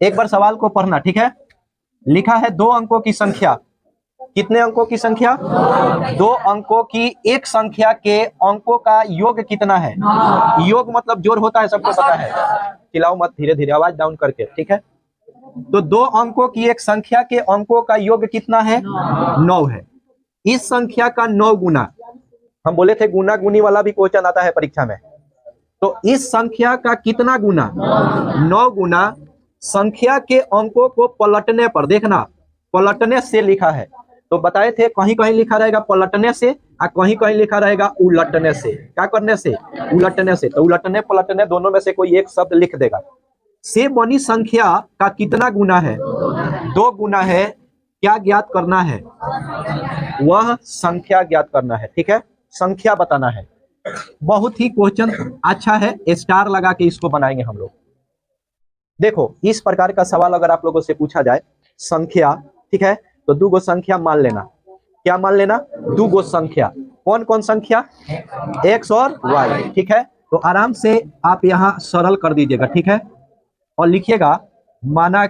एक बार सवाल को पढ़ना, ठीक है। लिखा है 2 अंकों की संख्या, कितने अंकों की संख्या? 2 अंकों की एक संख्या के अंकों का योग कितना है? योग मतलब जोड़ होता है, सबको पता है। चिल्लाओ मत, धीरे धीरे आवाज डाउन करके, ठीक है। तो 2 अंकों की एक संख्या के अंकों का योग कितना है? 9 है। इस संख्या का 9 गुना, हम बोले थे गुना गुनी वाला भी क्वेश्चन आता है परीक्षा में, तो इस संख्या का कितना गुना? 9 गुना संख्या के अंकों को पलटने पर, देखना पलटने से लिखा है, तो बताए थे कहीं कहीं लिखा रहेगा पलटने से और कहीं कहीं लिखा रहेगा उलटने से। क्या करने से? उलटने से। तो उलटने पलटने दोनों में से कोई एक शब्द लिख देगा। से बनी संख्या का कितना गुना है? 2 गुना है। क्या ज्ञात करना है? वह संख्या ज्ञात करना है, ठीक है, संख्या बताना है। बहुत ही क्वेश्चन अच्छा है, स्टार लगा के इसको बनाएंगे हम लोग। देखो इस प्रकार का सवाल अगर आप लोगों से पूछा जाए, संख्या, ठीक है, तो 2 गो संख्या मान लेना। क्या मान लेना? 2 गो संख्या। कौन कौन संख्या? एक्स और वाई, ठीक है। तो आराम से आप यहाँ सरल कर दीजिएगा, ठीक है, और लिखिएगा माना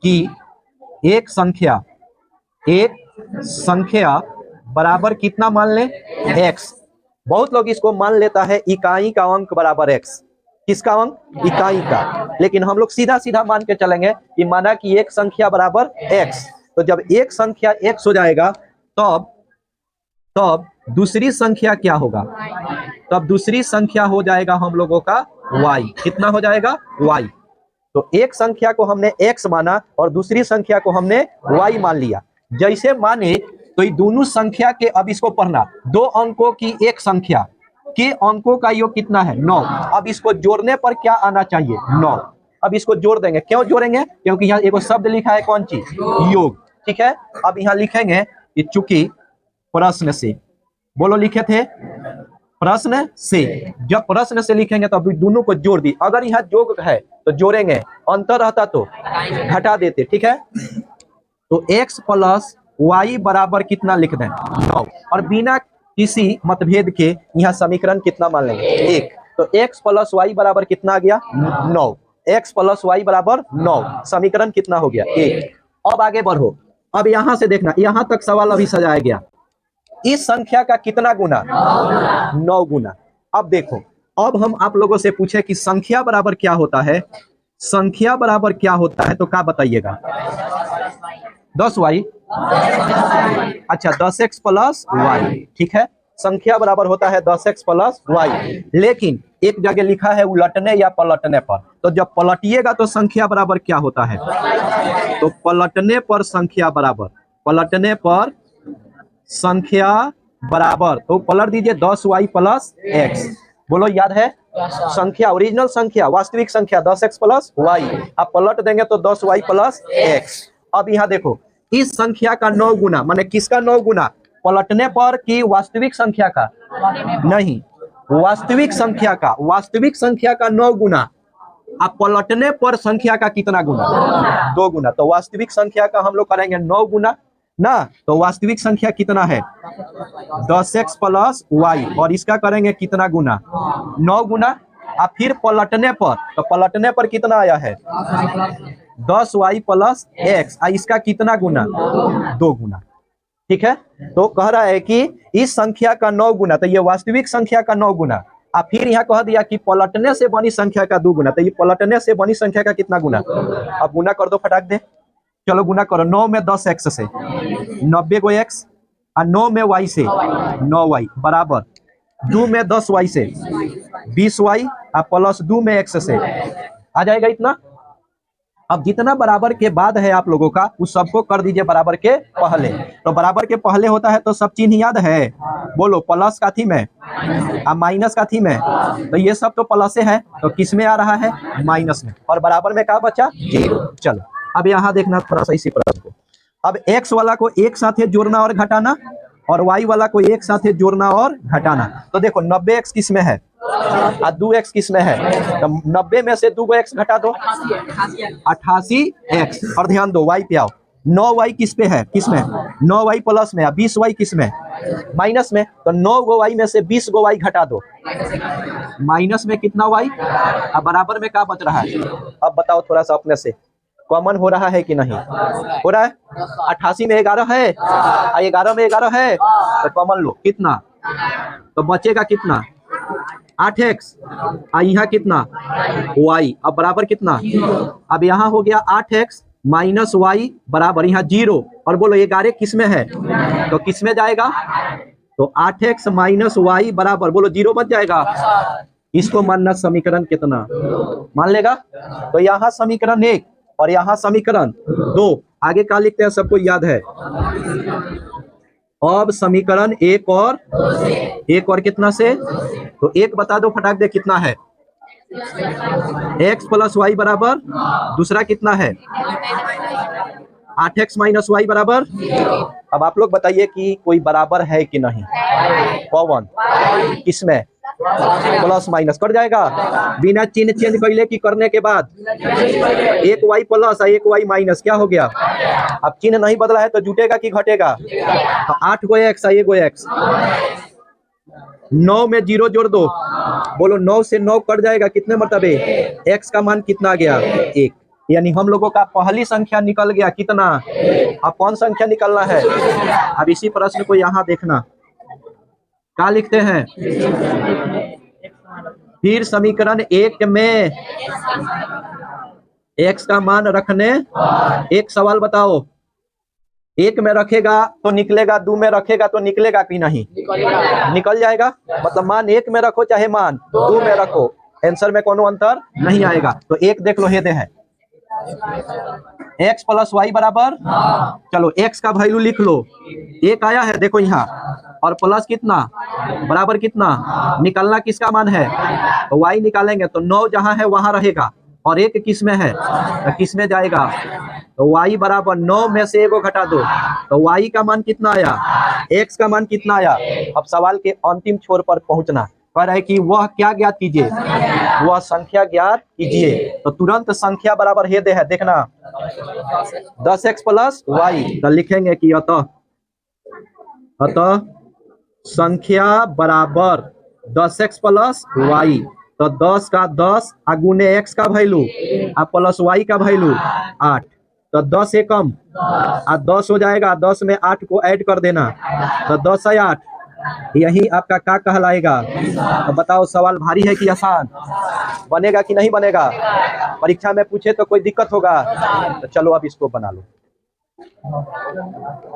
कि एक संख्या बराबर कितना मान ले? एक्स। बहुत लोग इसको मान लेता है इकाई का अंक बराबर एक्स। किसका अंक? इकाई का। लेकिन हम लोग सीधा सीधा मान के चलेंगे कि माना कि एक संख्या बराबर एक्स, तो जब एक संख्या एक्स हो जाएगा तब दूसरी संख्या क्या होगा? तब दूसरी संख्या हो जाएगा हम लोगों का वाई। कितना हो जाएगा? वाई। तो एक संख्या को हमने एक्स माना और दूसरी संख्या को हमने वाई मान लिया। जैसे माने तो ये दोनों संख्या के, अब इसको पढ़ना, 2 अंकों की एक संख्या के अंकों का योग कितना है? 9। अब इसको जोड़ने पर क्या आना चाहिए? 9। अब इसको जोड़ देंगे। क्यों जोड़ेंगे? क्योंकि यहाँ एक शब्द लिखा है, कौन चीज? योग, ठीक है। अब यहाँ लिखेंगे कि चूंकि प्रश्न से, बोलो लिखे थे प्रश्न से, जब प्रश्न से लिखेंगे तो अभी दोनों को जोड़ दी। अगर यहाँ योग है तो जोड़ेंगे, अंतर रहता तो घटा देते, ठीक है। तो x प्लस वाई बराबर कितना लिख दें? 9। और बिना किसी मतभेद के यहाँ समीकरण कितना मान लेंगे? 1। तो x प्लस वाई बराबर कितना आ गया? 9। x प्लस वाई बराबर 9। समीकरण कितना हो गया? 1। अब आगे बढ़ो। अब यहाँ से देखना, यहाँ तक सवाल अभी सजाया गया। इस संख्या का कितना गुना? 9 गुना। अब देखो, अब हम आप लोगों से पूछे कि संख्या बराबर क्या होता है? संख्या बराबर क्या होता है तो क्या बताइएगा? 10y। अच्छा, 10x प्लस वाई, ठीक है। संख्या बराबर होता है 10x प्लस वाई। लेकिन एक जगह लिखा है उलटने या पलटने पर, तो जब पलटिएगा तो संख्या बराबर क्या होता है? तो पलटने पर संख्या बराबर, पलटने पर संख्या बराबर, तो पलट दीजिए 10y प्लस x। बोलो याद है? संख्या, ओरिजिनल संख्या, वास्तविक संख्या 10x प्लस वाई। आप पलट देंगे तो 10y प्लस x। अब यहाँ देखो, इस संख्या का 9 गुना, माने किसका 9 गुना? पलटने पर कि वास्तविक संख्या का? नहीं, वास्तविक संख्या का। वास्तविक संख्या का 9 गुना। आप पलटने पर संख्या का कितना गुना? 2 गुना। तो वास्तविक संख्या का हम लोग करेंगे 9 गुना ना, तो वास्तविक संख्या कितना है? 10x plus Y. और इसका करेंगे कितना गुना? 9 गुना। आप फिर पलटने पर, तो पलटने पर कितना आया है? 10y plus x। इसका कितना गुना? 2 गुना, ठीक है। तो कह रहा है कि इस संख्या का 9 गुना, तो ये वास्तविक संख्या का 9 गुना। आप फिर यहाँ कह दिया कि पलटने से बनी संख्या का 2 गुना, तो ये पलटने से बनी संख्या का कितना गुना? अब गुना कर दो फटाक दे। चलो गुना करो। 9 में 10x से 90 को x, और 9 में y से 9y बराबर 2 में 10y से 20y, और प्लस 2 में x से आ जाएगा इतना। अब जितना बराबर के बाद है आप लोगों का, उस सबको कर दीजिए बराबर के पहले। तो बराबर के पहले होता है तो सब चिन्ह याद है? बोलो, प्लस का थी में और माइनस का थी में, तो ये सब तो प्लस है, तो किस में आ रहा है? माइनस में। और बराबर में क्या बचा? 0। चलो अब यहाँ देखना थोड़ा सा इसी प्रश्न को। अब x वाला को एक साथ जोड़ना और घटाना, और y वाला को एक साथ जोड़ना और घटाना। तो देखो 90x किस में है और 2x किस में है? तो 90 में से 2 x घटा दो, 88x। और ध्यान दो y पे आओ, 9y किस पे है, किस में, 9y प्लस में, 20y किस में, माइनस में। तो 9 गो y में से 20 गो y घटा दो, माइनस में कितना y, अब बराबर में क्या बच रहा है। अब बताओ थोड़ा सा अपने से, कॉमन हो रहा है कि नहीं हो रहा है। 88 में 11 है, 11 में 11 है, तो कॉमन लो कितना, तो बचेगा कितना 8x, यहाँ कितना y, अब बराबर कितना, अब यहाँ हो गया 8x माइनस वाई बराबर यहाँ 0, और बोलो 11 किस में है, तो किस में जाएगा, तो 8x माइनस वाई बराबर बोलो 0 बच जाएगा। इसको मानना समीकरण कितना, मान लेगा। तो यहाँ समीकरण 1 और यहाँ समीकरण 2, आगे क्या लिखते हैं सबको याद है। अब समीकरण 1 और कितना से, तो 1 बता दो फटाक दे कितना है, x प्लस वाई बराबर, दूसरा कितना है 8x माइनस वाई बराबर। अब आप लोग बताइए कि कोई बराबर है कि नहीं, कौन किसमें, प्लस माइनस कर जाएगा बिना चिन्ह चेंज कैले की करने के बाद, एक y प्लस और एक y माइनस क्या हो गया। अब चिन्ह नहीं बदला है तो जुटेगा कि घटेगा, तो 8 गो x और 1 गो x, 9 में 0 जोड़ दो, बोलो 9 से 9 कट जाएगा, कितने मरतबे, x का मान कितना आ गया 1, यानी हम लोगों का पहली संख्या निकल गया कितना। अब कौन संख्या निकलना है, अब इसी प्रश्न को यहाँ देखना क्या लिखते हैं। फिर समीकरण 1 में x का मान रखने, एक सवाल बताओ, 1 में रखेगा तो निकलेगा, 2 में रखेगा तो निकलेगा कि नहीं, निकल जाएगा। मतलब मान 1 में रखो चाहे मान 2 में रखो, आंसर में कोनो अंतर नहीं आएगा। तो 1 देख लो, हेदे है x प्लस वाई बराबर, चलो x का वैल्यू लिख लो, 1 आया है देखो यहाँ, और प्लस कितना बराबर कितना, निकलना किसका मान है, तो y निकालेंगे तो 9 जहां है वहां रहेगा, और 1 किस में है, तो किस में जाएगा, तो y बराबर 9 में से 1 घटा दो, तो y का मान कितना आया, x का मान कितना आया। अब सवाल के अंतिम छोर पर पहुंचना, कह रहा है कि वह क्या ज्ञात कीजिए, वह संख्या ज्ञात कीजिए। तो तुरंत संख्या बराबर हे दे है, देखना 10x प्लस वाई, तो लिखेंगे कि अतः संख्या बराबर 10x प्लस वाई, तो 10 का 10 गुने x का वैल्यू प्लस y का वैल्यू 8, तो 10 से कम 10 हो जाएगा, 10 में 8 को ऐड कर देना, तो 10 है 8, यही आपका क्या कहलाएगा। तो बताओ सवाल भारी है कि आसान, बनेगा कि नहीं बनेगा, परीक्षा में पूछे तो कोई दिक्कत होगा। तो चलो अब इसको बना लो।